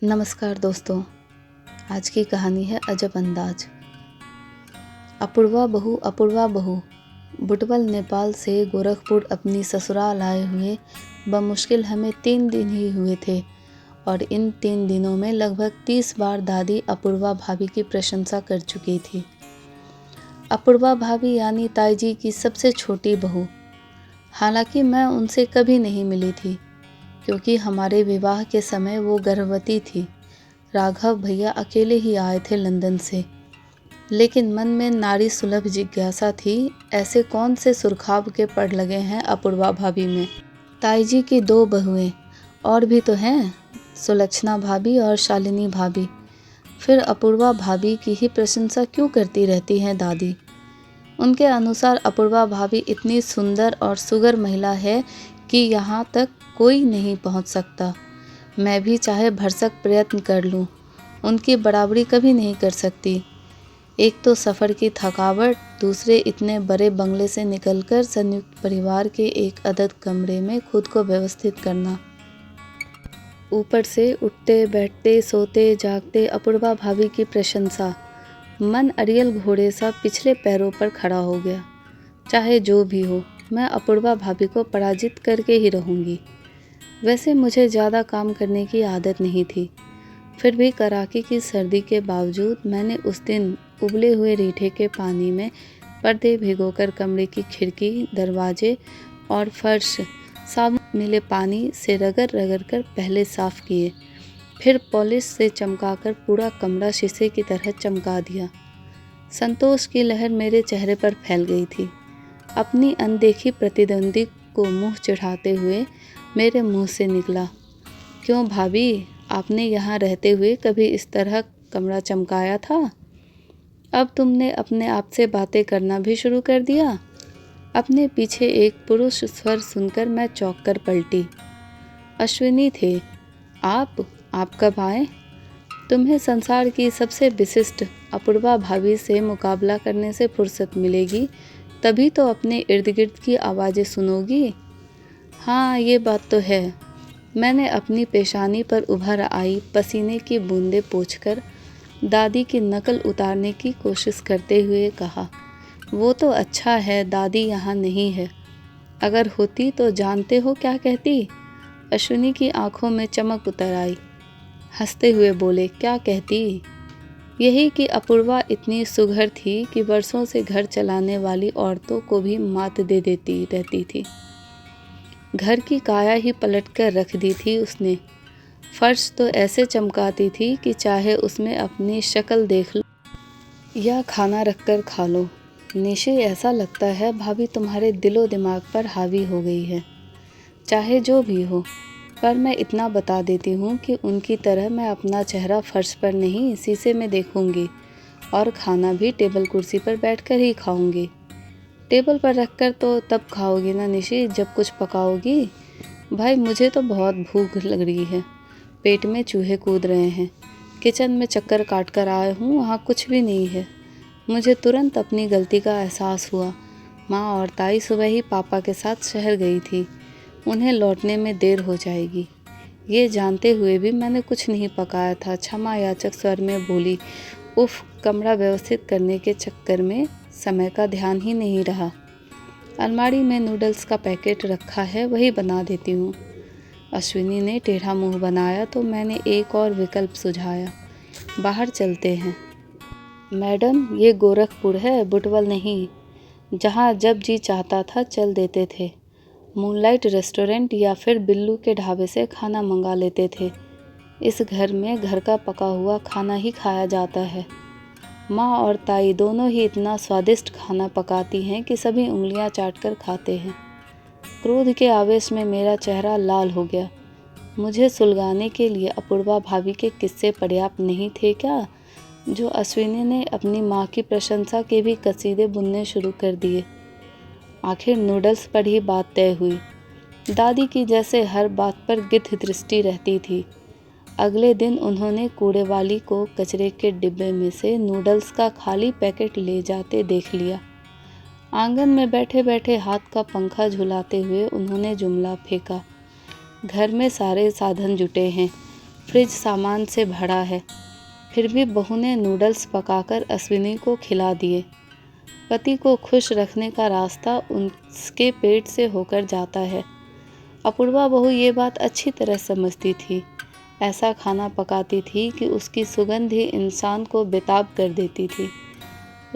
नमस्कार दोस्तों। आज की कहानी है अजब अंदाज। अपूर्वा बहू बुटवल नेपाल से गोरखपुर अपनी ससुराल आए हुए बमुश्किल हमें 3 दिन ही हुए थे और इन 3 दिनों में लगभग 30 बार दादी अपूर्वा भाभी की प्रशंसा कर चुकी थी। अपूर्वा भाभी यानी ताई जी की सबसे छोटी बहू। हालांकि मैं उनसे कभी नहीं मिली थी क्योंकि हमारे विवाह के समय वो गर्भवती थी। राघव भैया अकेले ही आए थे लंदन से, लेकिन मन में नारी सुलभ जिज्ञासा थी, ऐसे कौन से सुरखाब के पड़ लगे हैं अपूर्वा भाभी में। ताई जी की 2 बहुएं और भी तो हैं, सुलक्षणा भाभी और शालिनी भाभी। फिर अपूर्वा भाभी की ही प्रशंसा क्यों करती रहती हैं दादी। उनके अनुसार अपूर्वा भाभी इतनी सुंदर और सुगर महिला है कि यहाँ तक कोई नहीं पहुँच सकता। मैं भी चाहे भरसक प्रयत्न कर लूँ, उनकी बराबरी कभी नहीं कर सकती। एक तो सफ़र की थकावट, दूसरे इतने बड़े बंगले से निकलकर संयुक्त परिवार के एक अदद कमरे में खुद को व्यवस्थित करना। ऊपर से उठते बैठते सोते जागते अपूर्वा भाभी की प्रशंसा। मन अड़ियल घोड़े सा पिछले पैरों पर खड़ा हो गया। चाहे जो भी हो, मैं अपूर्वा भाभी को पराजित करके ही रहूँगी। वैसे मुझे ज़्यादा काम करने की आदत नहीं थी, फिर भी कड़ाके की सर्दी के बावजूद मैंने उस दिन उबले हुए रीठे के पानी में पर्दे भिगोकर कमरे की खिड़की, दरवाजे और फर्श साबुन मिले पानी से रगड़ कर पहले साफ़ किए, फिर पॉलिश से चमकाकर पूरा कमरा शीशे की तरह चमका दिया। संतोष की लहर मेरे चेहरे पर फैल गई थी। अपनी अनदेखी प्रतिद्वंदी को मुंह चढ़ाते हुए मेरे मुंह से निकला, क्यों भाभी, आपने यहाँ रहते हुए कभी इस तरह कमरा चमकाया था? अब तुमने अपने आप से बातें करना भी शुरू कर दिया। अपने पीछे एक पुरुष स्वर सुनकर मैं चौंक कर पलटी। अश्विनी थे। आप कब आए? तुम्हें संसार की सबसे विशिष्ट अपूर्वा भाभी से मुकाबला करने से फुर्सत मिलेगी, तभी तो अपने इर्द गिर्द की आवाज़ें सुनोगी। हाँ, ये बात तो है। मैंने अपनी पेशानी पर उभर आई पसीने की बूंदें पोंछकर दादी की नकल उतारने की कोशिश करते हुए कहा, वो तो अच्छा है दादी यहाँ नहीं है। अगर होती तो जानते हो क्या कहती? अश्विनी की आंखों में चमक उतर आई। हंसते हुए बोले, क्या कहती? यही कि अपूर्वा इतनी सुघर थी कि वर्षों से घर चलाने वाली औरतों को भी मात दे देती रहती थी। घर की काया ही पलट कर रख दी थी उसने। फर्श तो ऐसे चमकाती थी कि चाहे उसमें अपनी शक्ल देख लो या खाना रखकर खा लो। निशि, ऐसा लगता है भाभी तुम्हारे दिलो दिमाग पर हावी हो गई है। चाहे जो भी हो, पर मैं इतना बता देती हूँ कि उनकी तरह मैं अपना चेहरा फर्श पर नहीं शीशे में देखूँगी और खाना भी टेबल कुर्सी पर बैठकर ही खाऊँगी। टेबल पर रखकर तो तब खाओगी ना निशि, जब कुछ पकाओगी। भाई, मुझे तो बहुत भूख लग रही है, पेट में चूहे कूद रहे हैं। किचन में चक्कर काट कर आए हूँ, वहाँ कुछ भी नहीं है। मुझे तुरंत अपनी गलती का एहसास हुआ। माँ और ताई सुबह ही पापा के साथ शहर गई थी, उन्हें लौटने में देर हो जाएगी। ये जानते हुए भी मैंने कुछ नहीं पकाया था। क्षमा याचक स्वर में बोली। उफ, कमरा व्यवस्थित करने के चक्कर में समय का ध्यान ही नहीं रहा। अलमारी में नूडल्स का पैकेट रखा है, वही बना देती हूँ। अश्विनी ने टेढ़ा मुंह बनाया तो मैंने एक और विकल्प सुझाया, बाहर चलते हैं। मैडम, ये गोरखपुर है, बुटवल नहीं, जहाँ जब जी चाहता था चल देते थे। मूनलाइट रेस्टोरेंट या फिर बिल्लू के ढाबे से खाना मंगा लेते थे। इस घर में घर का पका हुआ खाना ही खाया जाता है। माँ और ताई दोनों ही इतना स्वादिष्ट खाना पकाती हैं कि सभी उंगलियां चाटकर खाते हैं। क्रोध के आवेश में मेरा चेहरा लाल हो गया। मुझे सुलगाने के लिए अपूर्वा भाभी के किस्से पर्याप्त नहीं थे क्या, जो अश्विनी ने अपनी माँ की प्रशंसा के भी कसीदे बुनने शुरू कर दिए। आखिर नूडल्स पर ही बात तय हुई। दादी की जैसे हर बात पर गिद्ध दृष्टि रहती थी। अगले दिन उन्होंने कूड़े वाली को कचरे के डिब्बे में से नूडल्स का खाली पैकेट ले जाते देख लिया। आंगन में बैठे बैठे हाथ का पंखा झुलाते हुए उन्होंने जुमला फेंका, घर में सारे साधन जुटे हैं, फ्रिज सामान से भरा है। फिर भी बहू ने नूडल्स पकाकर अश्विनी को खिला दिए। पति को खुश रखने का रास्ता उसके पेट से होकर जाता है। अपूर्वा बहू ये बात अच्छी तरह समझती थी। ऐसा खाना पकाती थी कि उसकी सुगंध ही इंसान को बेताब कर देती थी।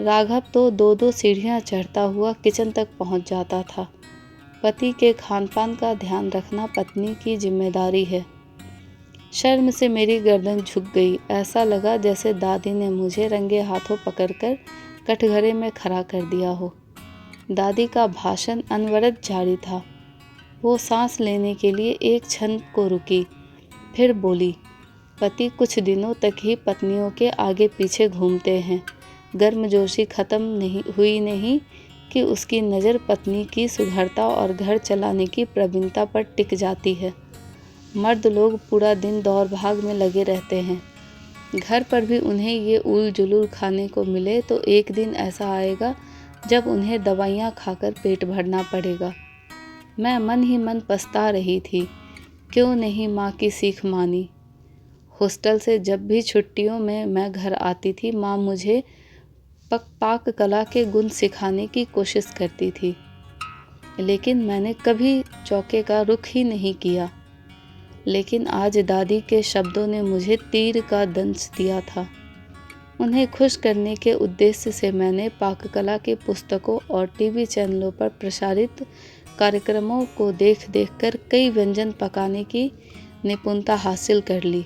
राघव तो 2-2 सीढ़ियाँ चढ़ता हुआ किचन तक पहुँच जाता था। पति के खान पान का ध्यान रखना पत्नी की जिम्मेदारी है। शर्म से मेरी गर्दन झुक गई। ऐसा लगा जैसे दादी ने मुझे रंगे हाथों पकड़कर कटघरे में खड़ा कर दिया हो। दादी का भाषण अनवरत जारी था। वो सांस लेने के लिए एक क्षण को रुकी, फिर बोली, पति कुछ दिनों तक ही पत्नियों के आगे पीछे घूमते हैं। गर्मजोशी खत्म नहीं कि उसकी नज़र पत्नी की सुघड़ता और घर चलाने की प्रवीणता पर टिक जाती है। मर्द लोग पूरा दिन दौड़ भाग में लगे रहते हैं। घर पर भी उन्हें ये उल जुलूल खाने को मिले तो एक दिन ऐसा आएगा जब उन्हें दवाइयाँ खाकर पेट भरना पड़ेगा। मैं मन ही मन पछता रही थी, क्यों नहीं माँ की सीख मानी। हॉस्टल से जब भी छुट्टियों में मैं घर आती थी, माँ मुझे पाक कला के गुण सिखाने की कोशिश करती थी, लेकिन मैंने कभी चौके का रुख ही नहीं किया। लेकिन आज दादी के शब्दों ने मुझे तीर का दंश दिया था। उन्हें खुश करने के उद्देश्य से मैंने पाककला की पुस्तकों और टीवी चैनलों पर प्रसारित कार्यक्रमों को देख कर कई व्यंजन पकाने की निपुणता हासिल कर ली।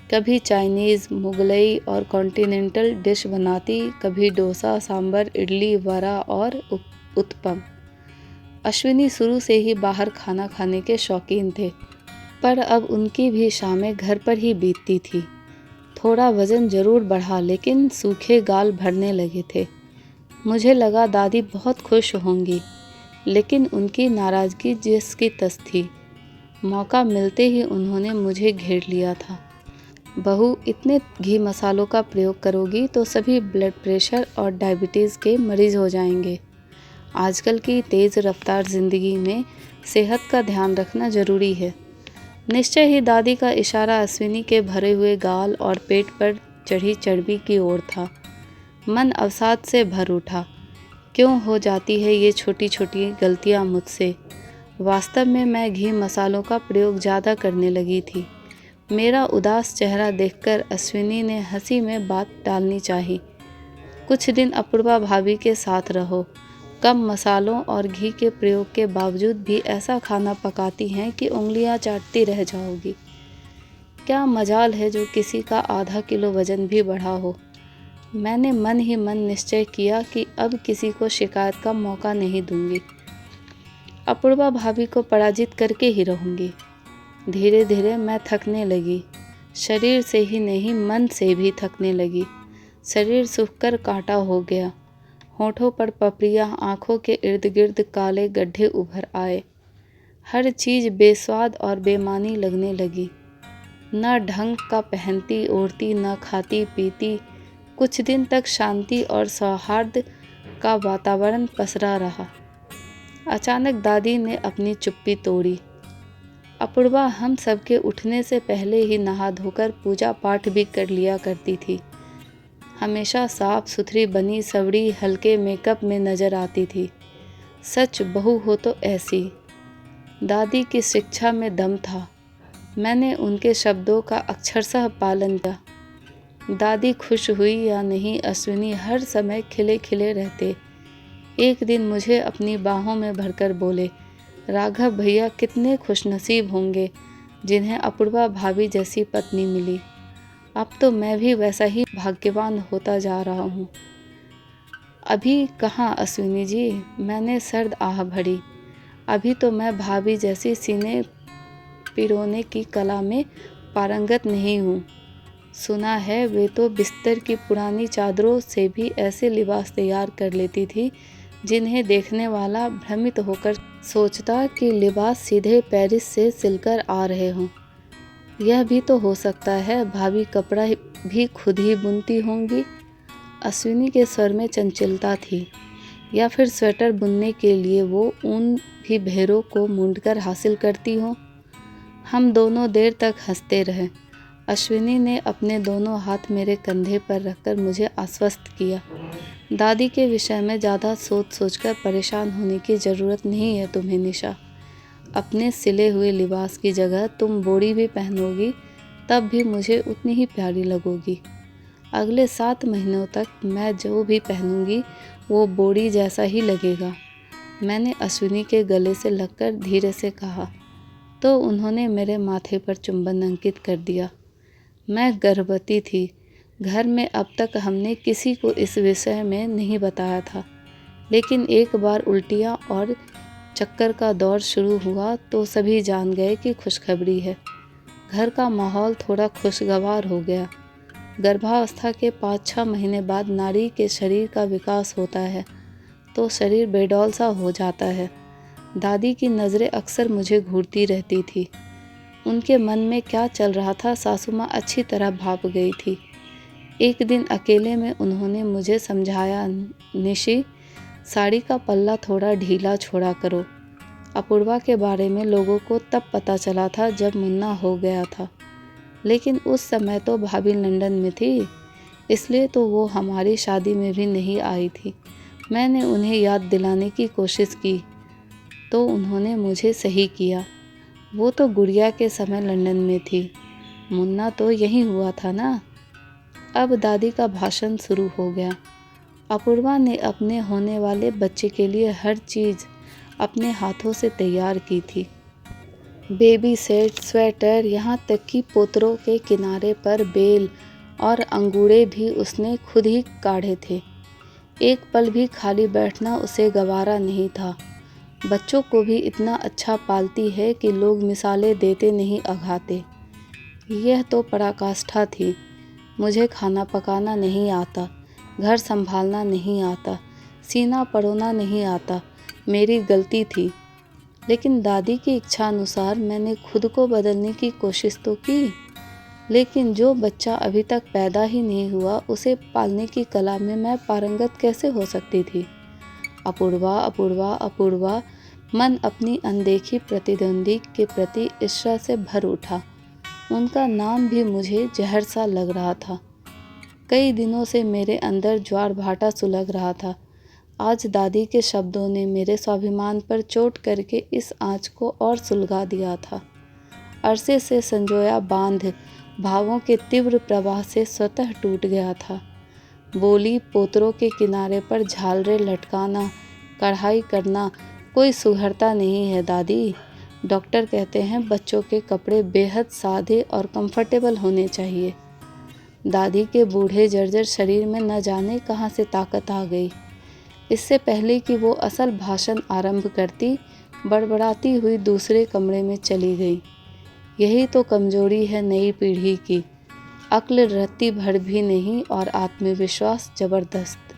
कभी चाइनीज़, मुगलई और कॉन्टिनेंटल डिश बनाती, कभी डोसा, सांभर, इडली, वड़ा और उत्पम। अश्विनी शुरू से ही बाहर खाना खाने के शौकीन थे, पर अब उनकी भी शामें घर पर ही बीतती थी। थोड़ा वज़न ज़रूर बढ़ा, लेकिन सूखे गाल भरने लगे थे। मुझे लगा दादी बहुत खुश होंगी, लेकिन उनकी नाराज़गी जिस की तस थी। मौका मिलते ही उन्होंने मुझे घेर लिया था। बहू, इतने घी मसालों का प्रयोग करोगी तो सभी ब्लड प्रेशर और डायबिटीज़ के मरीज़ हो जाएंगे। आजकल की तेज़ रफ्तार ज़िंदगी में सेहत का ध्यान रखना ज़रूरी है। निश्चय ही दादी का इशारा अश्विनी के भरे हुए गाल और पेट पर चढ़ी चर्बी की ओर था। मन अवसाद से भर उठा। क्यों हो जाती है ये छोटी छोटी गलतियाँ मुझसे। वास्तव में मैं घी मसालों का प्रयोग ज़्यादा करने लगी थी। मेरा उदास चेहरा देखकर अश्विनी ने हंसी में बात टालनी चाही। कुछ दिन अपूर्वा भाभी के साथ रहो। कम मसालों और घी के प्रयोग के बावजूद भी ऐसा खाना पकाती हैं कि उंगलियां चाटती रह जाओगी। क्या मजाल है जो किसी का आधा किलो वज़न भी बढ़ा हो। मैंने मन ही मन निश्चय किया कि अब किसी को शिकायत का मौका नहीं दूंगी। अपूर्वा भाभी को पराजित करके ही रहूंगी। धीरे धीरे मैं थकने लगी। शरीर से ही नहीं, मन से भी थकने लगी। शरीर सूखकर कांटा हो गया। होठों पर पपड़ियाँ, आँखों के इर्द गिर्द काले गड्ढे उभर आए। हर चीज़ बेस्वाद और बेमानी लगने लगी। न ढंग का पहनती ओढ़ती, न खाती पीती। कुछ दिन तक शांति और सौहार्द का वातावरण पसरा रहा। अचानक दादी ने अपनी चुप्पी तोड़ी। अपूर्वा हम सबके उठने से पहले ही नहा धोकर पूजा पाठ भी कर लिया करती थी। हमेशा साफ सुथरी बनी सवड़ी हल्के मेकअप में नज़र आती थी। सच बहू हो तो ऐसी। दादी की शिक्षा में दम था। मैंने उनके शब्दों का अक्षरशः पालन किया। दादी खुश हुई या नहीं, अश्विनी हर समय खिले खिले रहते। एक दिन मुझे अपनी बाहों में भरकर बोले, राघव भैया कितने खुशनसीब होंगे जिन्हें अपूर्वा भाभी जैसी पत्नी मिली। अब तो मैं भी वैसा ही भाग्यवान होता जा रहा हूँ। अभी कहाँ अश्विनी जी, मैंने सर्द आह भरी। अभी तो मैं भाभी जैसी सीने पिरोने की कला में पारंगत नहीं हूँ। सुना है वे तो बिस्तर की पुरानी चादरों से भी ऐसे लिबास तैयार कर लेती थी जिन्हें देखने वाला भ्रमित होकर सोचता कि लिबास सीधे पेरिस से सिलकर आ रहे हों। यह भी तो हो सकता है भाभी कपड़ा भी खुद ही बुनती होंगी। अश्विनी के स्वर में चंचलता थी। या फिर स्वेटर बुनने के लिए वो ऊन भी भेड़ों को मूंदकर हासिल करती हों। हम दोनों देर तक हंसते रहे। अश्विनी ने अपने दोनों हाथ मेरे कंधे पर रखकर मुझे आश्वस्त किया। दादी के विषय में ज़्यादा सोचकर परेशान होने की ज़रूरत नहीं है तुम्हें निशा। अपने सिले हुए लिबास की जगह तुम बोड़ी भी पहनोगी तब भी मुझे उतनी ही प्यारी लगोगी। अगले 7 महीनों तक मैं जो भी पहनूंगी वो बोड़ी जैसा ही लगेगा। मैंने अश्विनी के गले से लगकर धीरे से कहा तो उन्होंने मेरे माथे पर चुंबन अंकित कर दिया। मैं गर्भवती थी। घर में अब तक हमने किसी को इस विषय में नहीं बताया था, लेकिन एक बार उल्टियाँ और चक्कर का दौर शुरू हुआ तो सभी जान गए कि खुशखबरी है। घर का माहौल थोड़ा खुशगवार हो गया। गर्भावस्था के 5-6 महीने बाद नारी के शरीर का विकास होता है तो शरीर बेडौल सा हो जाता है। दादी की नज़रें अक्सर मुझे घूरती रहती थी। उनके मन में क्या चल रहा था सासू माँ अच्छी तरह भाप गई थी। एक दिन अकेले में उन्होंने मुझे समझाया, निशी, साड़ी का पल्ला थोड़ा ढीला छोड़ा करो। अपूर्वा के बारे में लोगों को तब पता चला था जब मुन्ना हो गया था, लेकिन उस समय तो भाभी लंदन में थी, इसलिए तो वो हमारी शादी में भी नहीं आई थी। मैंने उन्हें याद दिलाने की कोशिश की तो उन्होंने मुझे सही किया। वो तो गुड़िया के समय लंदन में थी, मुन्ना तो यहीं हुआ था ना। अब दादी का भाषण शुरू हो गया। अपूर्वा ने अपने होने वाले बच्चे के लिए हर चीज़ अपने हाथों से तैयार की थी। बेबी सेट, स्वेटर, यहाँ तक कि पोतरों के किनारे पर बेल और अंगूरे भी उसने खुद ही काढ़े थे। एक पल भी खाली बैठना उसे गवारा नहीं था। बच्चों को भी इतना अच्छा पालती है कि लोग मिसालें देते नहीं अघाते। यह तो पराकाष्ठा थी। मुझे खाना पकाना नहीं आता, घर संभालना नहीं आता, सीना परोना नहीं आता, मेरी गलती थी। लेकिन दादी की इच्छा अनुसार मैंने खुद को बदलने की कोशिश तो की, लेकिन जो बच्चा अभी तक पैदा ही नहीं हुआ उसे पालने की कला में मैं पारंगत कैसे हो सकती थी। अपूर्वा, अपूर्वा, अपूर्वा, मन अपनी अनदेखी प्रतिद्वंदी के प्रति ईर्ष्या से भर उठा। उनका नाम भी मुझे जहर सा लग रहा था। कई दिनों से मेरे अंदर ज्वार भाटा सुलग रहा था। आज दादी के शब्दों ने मेरे स्वाभिमान पर चोट करके इस आँच को और सुलगा दिया था। अरसे से संजोया बांध भावों के तीव्र प्रवाह से स्वतः टूट गया था। बोली, पोतरों के किनारे पर झालरें लटकाना, कढ़ाई करना कोई सुघड़ता नहीं है दादी। डॉक्टर कहते हैं बच्चों के कपड़े बेहद सादे और कंफर्टेबल होने चाहिए। दादी के बूढ़े जर्जर शरीर में न जाने कहाँ से ताकत आ गई। इससे पहले कि वो असल भाषण आरंभ करती, बड़बड़ाती हुई दूसरे कमरे में चली गई। यही तो कमजोरी है नई पीढ़ी की। अक्ल रत्ती भर भी नहीं और आत्मविश्वास जबरदस्त।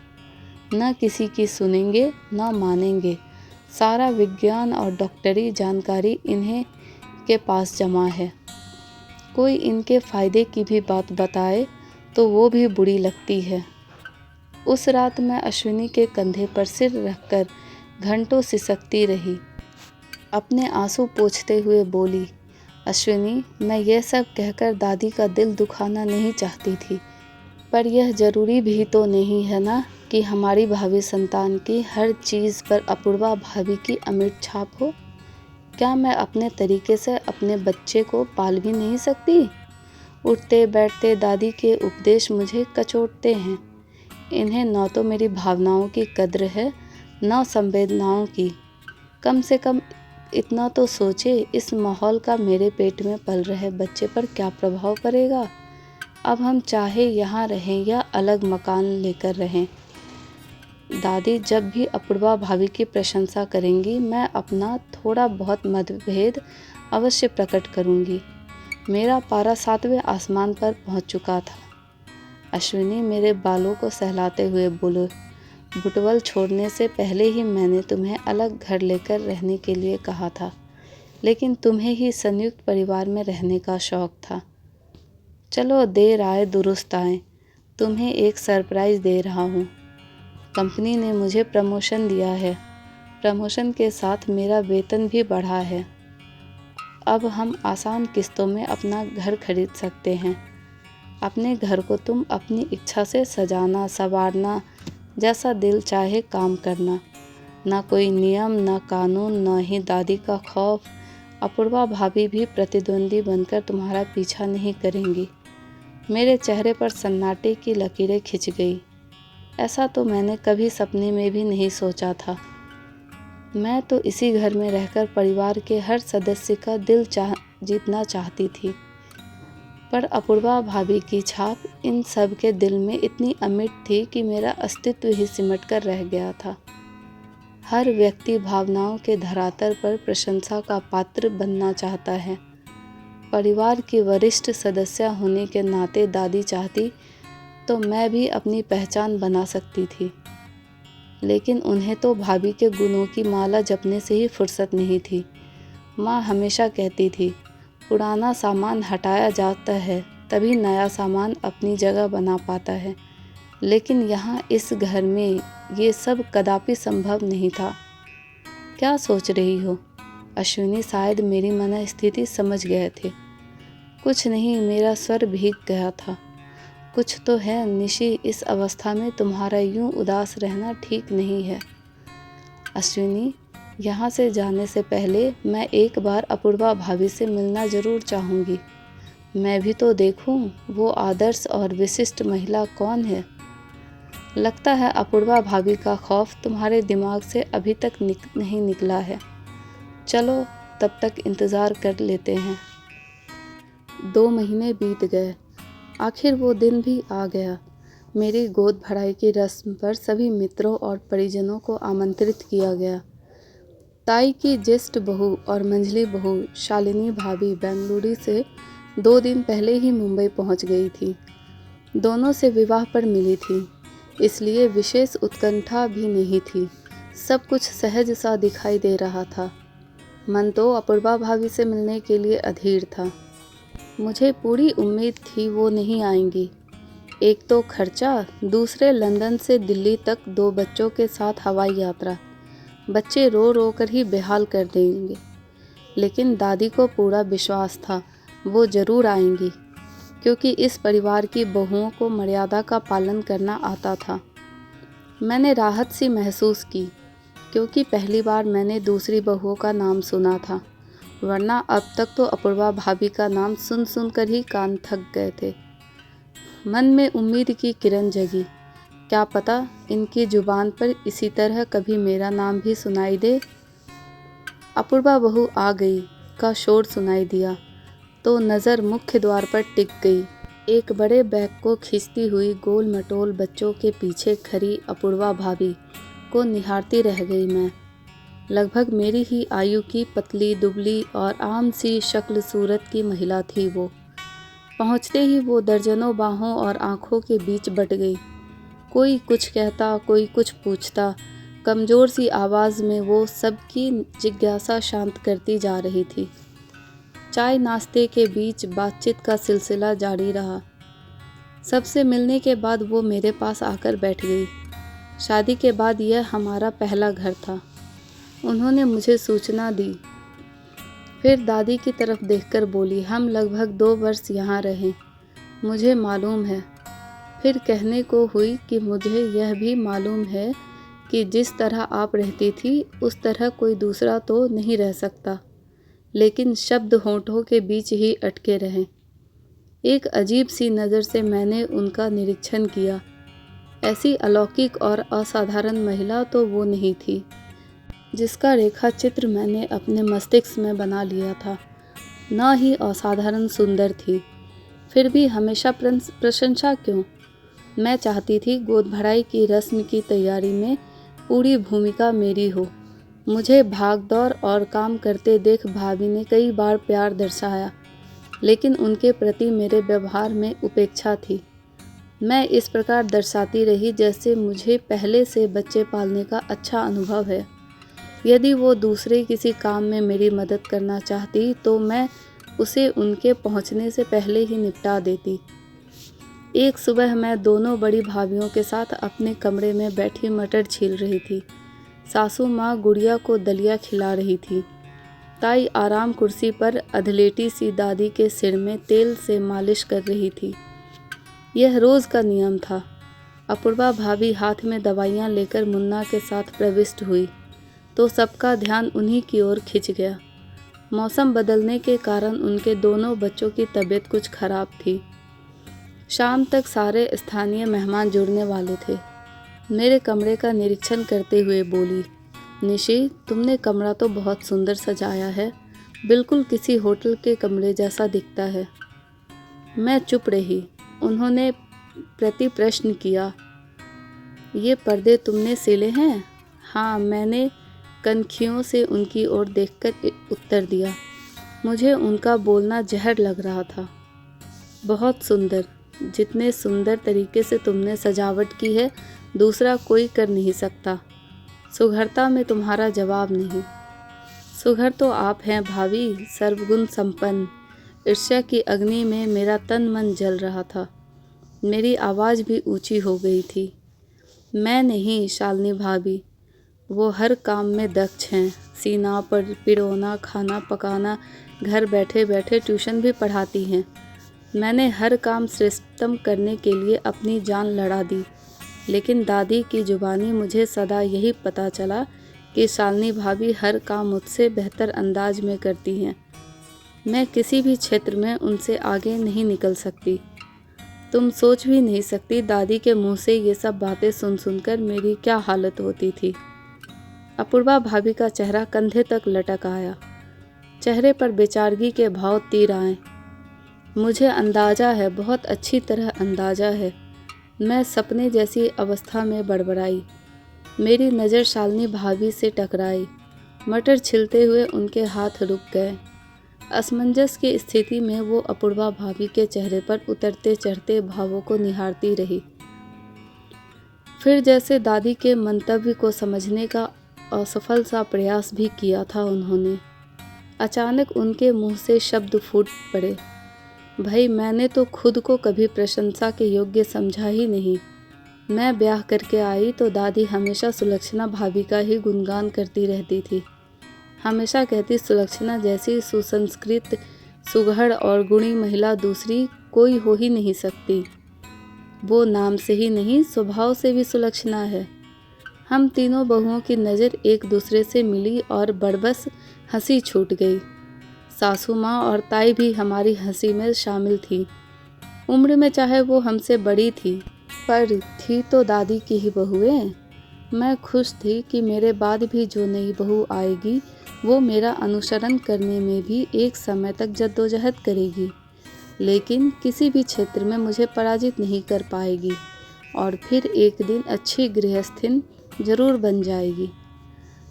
न किसी की सुनेंगे न मानेंगे। सारा विज्ञान और डॉक्टरी जानकारी इन्हें के पास जमा है। कोई इनके फायदे की भी बात बताए तो वो भी बुरी लगती है। उस रात मैं अश्विनी के कंधे पर सिर रखकर घंटों सिसकती रही। अपने आंसू पोंछते हुए बोली, अश्विनी, मैं यह सब कहकर दादी का दिल दुखाना नहीं चाहती थी, पर यह ज़रूरी भी तो नहीं है ना कि हमारी भावी संतान की हर चीज़ पर अपूर्वा भाभी की अमिट छाप हो। क्या मैं अपने तरीके से अपने बच्चे को पाल भी नहीं सकती? उठते बैठते दादी के उपदेश मुझे कचोटते हैं। इन्हें न तो मेरी भावनाओं की कद्र है न संवेदनाओं की। कम से कम इतना तो सोचे, इस माहौल का मेरे पेट में पल रहे बच्चे पर क्या प्रभाव पड़ेगा। अब हम चाहे यहाँ रहें या अलग मकान लेकर रहें, दादी जब भी अपूर्वा भाभी की प्रशंसा करेंगी मैं अपना थोड़ा बहुत मतभेद अवश्य प्रकट करूँगी। मेरा पारा 7वें आसमान पर पहुँच चुका था। अश्विनी मेरे बालों को सहलाते हुए बोले, बुटवल छोड़ने से पहले ही मैंने तुम्हें अलग घर लेकर रहने के लिए कहा था, लेकिन तुम्हें ही संयुक्त परिवार में रहने का शौक़ था। चलो, देर आए दुरुस्त आए। तुम्हें एक सरप्राइज़ दे रहा हूँ। कंपनी ने मुझे प्रमोशन दिया है। प्रमोशन के साथ मेरा वेतन भी बढ़ा है। अब हम आसान किस्तों में अपना घर खरीद सकते हैं। अपने घर को तुम अपनी इच्छा से सजाना संवारना, जैसा दिल चाहे काम करना। ना कोई नियम, ना कानून, ना ही दादी का खौफ। अपूर्वा भाभी भी प्रतिद्वंदी बनकर तुम्हारा पीछा नहीं करेंगी। मेरे चेहरे पर सन्नाटे की लकीरें खिंच गई। ऐसा तो मैंने कभी सपने में भी नहीं सोचा था। मैं तो इसी घर में रहकर परिवार के हर सदस्य का दिल जीतना चाहती थी, पर अपूर्वा भाभी की छाप इन सब के दिल में इतनी अमिट थी कि मेरा अस्तित्व ही सिमट कर रह गया था। हर व्यक्ति भावनाओं के धरातल पर प्रशंसा का पात्र बनना चाहता है। परिवार की वरिष्ठ सदस्य होने के नाते दादी चाहती तो मैं भी अपनी पहचान बना सकती थी, लेकिन उन्हें तो भाभी के गुणों की माला जपने से ही फुर्सत नहीं थी। माँ हमेशा कहती थी, पुराना सामान हटाया जाता है तभी नया सामान अपनी जगह बना पाता है, लेकिन यहाँ इस घर में ये सब कदापि संभव नहीं था। क्या सोच रही हो? अश्विनी शायद मेरी मनस्थिति समझ गए थे। कुछ नहीं, मेरा स्वर भीग गया था। कुछ तो है निशी, इस अवस्था में तुम्हारा यूं उदास रहना ठीक नहीं है। अश्विनी, यहाँ से जाने से पहले मैं एक बार अपूर्वा भाभी से मिलना जरूर चाहूँगी। मैं भी तो देखूँ वो आदर्श और विशिष्ट महिला कौन है। लगता है अपूर्वा भाभी का खौफ तुम्हारे दिमाग से अभी तक नहीं निकला है। चलो तब तक इंतज़ार कर लेते हैं। 2 महीने बीत गए। आखिर वो दिन भी आ गया। मेरी गोद भराई की रस्म पर सभी मित्रों और परिजनों को आमंत्रित किया गया। ताई की ज्येष्ठ बहू और मंझली बहू शालिनी भाभी बेंगलुरु से 2 दिन पहले ही मुंबई पहुंच गई थी। दोनों से विवाह पर मिली थी, इसलिए विशेष उत्कंठा भी नहीं थी। सब कुछ सहज सा दिखाई दे रहा था। मन तो अपूर्वा भाभी से मिलने के लिए अधीर था। मुझे पूरी उम्मीद थी वो नहीं आएंगी। एक तो खर्चा, दूसरे लंदन से दिल्ली तक 2 बच्चों के साथ हवाई यात्रा। बच्चे रो रो कर ही बेहाल कर देंगे। लेकिन दादी को पूरा विश्वास था वो ज़रूर आएंगी, क्योंकि इस परिवार की बहुओं को मर्यादा का पालन करना आता था। मैंने राहत सी महसूस की, क्योंकि पहली बार मैंने दूसरी बहुओं का नाम सुना था, वरना अब तक तो अपूर्वा भाभी का नाम सुन सुन कर ही कान थक गए थे। मन में उम्मीद की किरण जगी। क्या पता इनकी जुबान पर इसी तरह कभी मेरा नाम भी सुनाई दे। अपूर्वा बहू आ गई का शोर सुनाई दिया तो नज़र मुख्य द्वार पर टिक गई। एक बड़े बैग को खींचती हुई गोल मटोल बच्चों के पीछे खड़ी अपूर्वा भाभी को निहारती रह गई मैं। लगभग मेरी ही आयु की पतली दुबली और आम सी शक्ल सूरत की महिला थी वो। पहुँचते ही वो दर्जनों बाहों और आँखों के बीच बट गई। कोई कुछ कहता, कोई कुछ पूछता। कमज़ोर सी आवाज़ में वो सबकी जिज्ञासा शांत करती जा रही थी। चाय नाश्ते के बीच बातचीत का सिलसिला जारी रहा। सबसे मिलने के बाद वो मेरे पास आकर बैठ गई। शादी के बाद यह हमारा पहला घर था। उन्होंने मुझे सूचना दी। फिर दादी की तरफ देखकर बोली, हम लगभग 2 वर्ष यहाँ रहे, मुझे मालूम है। फिर कहने को हुई कि मुझे यह भी मालूम है कि जिस तरह आप रहती थी उस तरह कोई दूसरा तो नहीं रह सकता। लेकिन शब्द होठों के बीच ही अटके रहे। एक अजीब सी नज़र से मैंने उनका निरीक्षण किया। ऐसी अलौकिक और असाधारण महिला तो वो नहीं थी जिसका रेखा चित्र मैंने अपने मस्तिष्क में बना लिया था। न ही असाधारण सुंदर थी, फिर भी हमेशा प्रशंसा क्यों। मैं चाहती थी गोद भराई की रस्म की तैयारी में पूरी भूमिका मेरी हो। मुझे भागदौड़ और काम करते देख भाभी ने कई बार प्यार दर्शाया, लेकिन उनके प्रति मेरे व्यवहार में उपेक्षा थी। मैं इस प्रकार दर्शाती रही जैसे मुझे पहले से बच्चे पालने का अच्छा अनुभव है। यदि वो दूसरे किसी काम में मेरी मदद करना चाहती तो मैं उसे उनके पहुंचने से पहले ही निपटा देती। एक सुबह मैं दोनों बड़ी भाभियों के साथ अपने कमरे में बैठी मटर छील रही थी। सासू माँ गुड़िया को दलिया खिला रही थी। ताई आराम कुर्सी पर अधलेटी सी दादी के सिर में तेल से मालिश कर रही थी। यह रोज़ का नियम था। अपूर्वा भाभी हाथ में दवाइयाँ लेकर मुन्ना के साथ प्रविष्ट हुई तो सबका ध्यान उन्हीं की ओर खिंच गया। मौसम बदलने के कारण उनके दोनों बच्चों की तबीयत कुछ खराब थी। शाम तक सारे स्थानीय मेहमान जुड़ने वाले थे। मेरे कमरे का निरीक्षण करते हुए बोली, निशी, तुमने कमरा तो बहुत सुंदर सजाया है, बिल्कुल किसी होटल के कमरे जैसा दिखता है। मैं चुप रही। उन्होंने प्रति प्रश्न किया, ये पर्दे तुमने सिले हैं? हाँ, मैंने कनखियों से उनकी ओर देखकर उत्तर दिया। मुझे उनका बोलना जहर लग रहा था। बहुत सुंदर, जितने सुंदर तरीके से तुमने सजावट की है दूसरा कोई कर नहीं सकता। सुघरता में तुम्हारा जवाब नहीं। सुघर तो आप हैं भाभी, सर्वगुण संपन्न। ईर्ष्या की अग्नि में मेरा तन मन जल रहा था। मेरी आवाज़ भी ऊंची हो गई थी। मैं नहीं शालिनी भाभी, वो हर काम में दक्ष हैं। सीना पर पिरोना, खाना पकाना, घर बैठे बैठे ट्यूशन भी पढ़ाती हैं। मैंने हर काम श्रेष्ठतम करने के लिए अपनी जान लड़ा दी, लेकिन दादी की जुबानी मुझे सदा यही पता चला कि शालिनी भाभी हर काम मुझसे बेहतर अंदाज में करती हैं। मैं किसी भी क्षेत्र में उनसे आगे नहीं निकल सकती। तुम सोच भी नहीं सकती दादी के मुंह से ये सब बातें सुन सुनकर मेरी क्या हालत होती थी। अपूर्वा भाभी का चेहरा कंधे तक लटक आया। चेहरे पर बेचारगी के भाव तीर आए। मुझे अंदाज़ा है, बहुत अच्छी तरह अंदाज़ा है। मैं सपने जैसी अवस्था में बड़बड़ाई। मेरी नज़र शालिनी भाभी से टकराई। मटर छिलते हुए उनके हाथ रुक गए। असमंजस की स्थिति में वो अपूर्वा भाभी के चेहरे पर उतरते चढ़ते भावों को निहारती रही। फिर जैसे दादी के मंतव्य को समझने का असफल सा प्रयास भी किया था उन्होंने। अचानक उनके मुंह से शब्द फूट पड़े, भाई मैंने तो खुद को कभी प्रशंसा के योग्य समझा ही नहीं। मैं ब्याह करके आई तो दादी हमेशा सुलक्षणा भाभी का ही गुणगान करती रहती थी। हमेशा कहती, सुलक्षणा जैसी सुसंस्कृत, सुघड़ और गुणी महिला दूसरी कोई हो ही नहीं सकती। वो नाम से ही नहीं, स्वभाव से भी सुलक्षणा है। हम तीनों बहुओं की नज़र एक दूसरे से मिली और बड़बस हंसी छूट गई। सासू माँ और ताई भी हमारी हंसी में शामिल थी। उम्र में चाहे वो हमसे बड़ी थी, पर थी तो दादी की ही बहुएं। मैं खुश थी कि मेरे बाद भी जो नई बहू आएगी वो मेरा अनुसरण करने में भी एक समय तक जद्दोजहद करेगी, लेकिन किसी भी क्षेत्र में मुझे पराजित नहीं कर पाएगी और फिर एक दिन अच्छी गृहस्थिन जरूर बन जाएगी।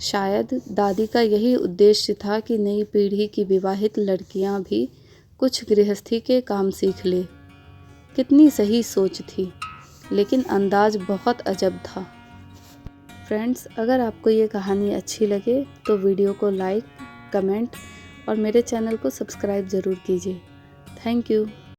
शायद दादी का यही उद्देश्य था कि नई पीढ़ी की विवाहित लड़कियां भी कुछ गृहस्थी के काम सीख ले। कितनी सही सोच थी, लेकिन अंदाज बहुत अजब था। फ्रेंड्स, अगर आपको ये कहानी अच्छी लगे तो वीडियो को लाइक, कमेंट और मेरे चैनल को सब्सक्राइब ज़रूर कीजिए। Thank you.